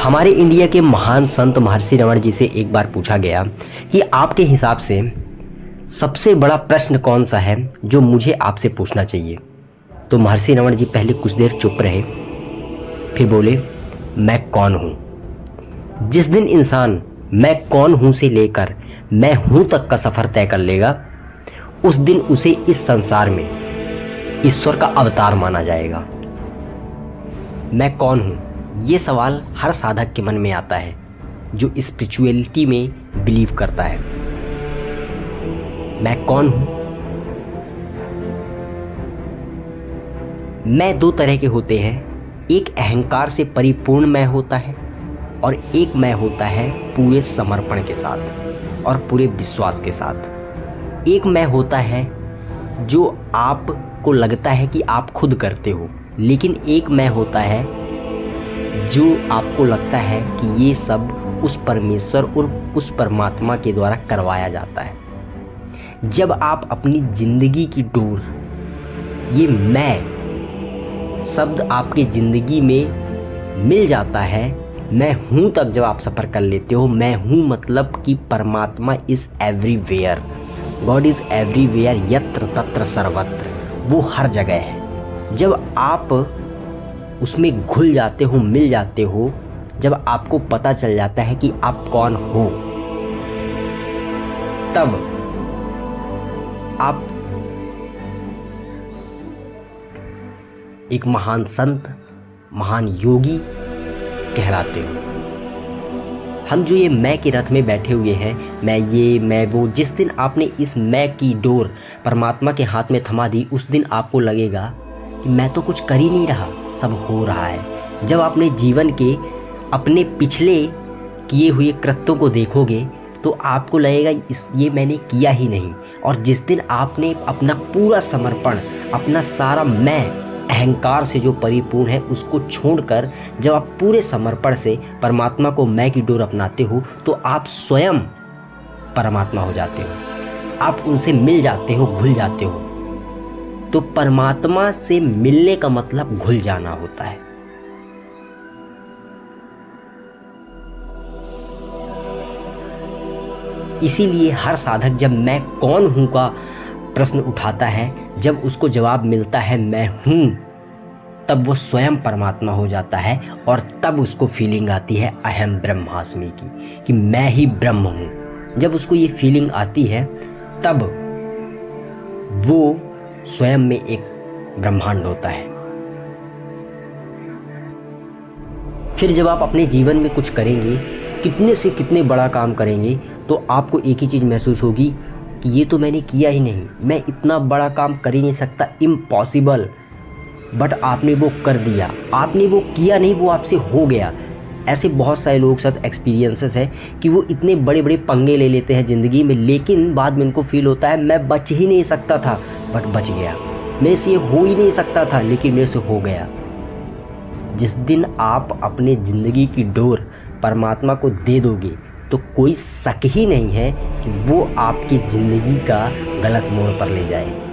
हमारे इंडिया के महान संत महर्षि रमण जी से एक बार पूछा गया कि आपके हिसाब से सबसे बड़ा प्रश्न कौन सा है जो मुझे आपसे पूछना चाहिए। तो महर्षि रमण जी पहले कुछ देर चुप रहे, फिर बोले, मैं कौन हूँ। जिस दिन इंसान मैं कौन हूँ से लेकर मैं हूँ तक का सफ़र तय कर लेगा, उस दिन उसे इस संसार में ईश्वर का अवतार माना जाएगा। मैं कौन हूँ, ये सवाल हर साधक के मन में आता है जो स्पिरिचुअलिटी में बिलीव करता है। मैं कौन हूँ? मैं दो तरह के होते हैं। एक अहंकार से परिपूर्ण मैं होता है और एक मैं होता है पूरे समर्पण के साथ और पूरे विश्वास के साथ। एक मैं होता है जो आपको लगता है कि आप खुद करते हो, लेकिन एक मैं होता है जो आपको लगता है कि ये सब उस परमेश्वर और उस परमात्मा के द्वारा करवाया जाता है। जब आप अपनी जिंदगी की डोर, ये मैं शब्द आपकी ज़िंदगी में मिल जाता है, मैं हूँ तक जब आप सफ़र कर लेते हो, मैं हूँ मतलब कि परमात्मा is everywhere, God is everywhere, यत्र तत्र सर्वत्र, वो हर जगह है। जब आप उसमें घुल जाते हो, मिल जाते हो, जब आपको पता चल जाता है कि आप कौन हो, तब आप एक महान संत, महान योगी कहलाते हो। हम जो ये मैं के रथ में बैठे हुए हैं, मैं ये मैं वो, जिस दिन आपने इस मैं की डोर परमात्मा के हाथ में थमा दी, उस दिन आपको लगेगा कि मैं तो कुछ कर ही नहीं रहा, सब हो रहा है। जब आपने जीवन के अपने पिछले किए हुए कृत्यों को देखोगे तो आपको लगेगा ये मैंने किया ही नहीं। और जिस दिन आपने अपना पूरा समर्पण, अपना सारा मैं अहंकार से जो परिपूर्ण है उसको छोड़कर जब आप पूरे समर्पण से परमात्मा को मैं की डोर अपनाते हो, तो आप स्वयं परमात्मा हो जाते हो, आप उनसे मिल जाते हो, घुल जाते हो। तो परमात्मा से मिलने का मतलब घुल जाना होता है। इसीलिए हर साधक जब मैं कौन हूँ का प्रश्न उठाता है, जब उसको जवाब मिलता है मैं हूँ, तब वो स्वयं परमात्मा हो जाता है और तब उसको फीलिंग आती है अहम ब्रह्मास्मि की, कि मैं ही ब्रह्म हूँ। जब उसको ये फीलिंग आती है तब वो स्वयं में एक ब्रह्मांड होता है। फिर जब आप अपने जीवन में कुछ करेंगे, कितने से कितने बड़ा काम करेंगे, तो आपको एक ही चीज़ महसूस होगी कि ये तो मैंने किया ही नहीं, मैं इतना बड़ा काम कर ही नहीं सकता, इम्पॉसिबल। बट आपने वो कर दिया, आपने वो किया नहीं, वो आपसे हो गया। ऐसे बहुत सारे लोग साथ एक्सपीरियंसेस है कि वो इतने बड़े बड़े पंगे ले लेते हैं ज़िंदगी में, लेकिन बाद में उनको फील होता है मैं बच ही नहीं सकता था, बट बच गया। मेरे से ये हो ही नहीं सकता था, लेकिन मेरे से हो गया। जिस दिन आप अपने ज़िंदगी की डोर परमात्मा को दे दोगे तो कोई शक ही नहीं है कि वो आपकी ज़िंदगी का गलत मोड़ पर ले जाए।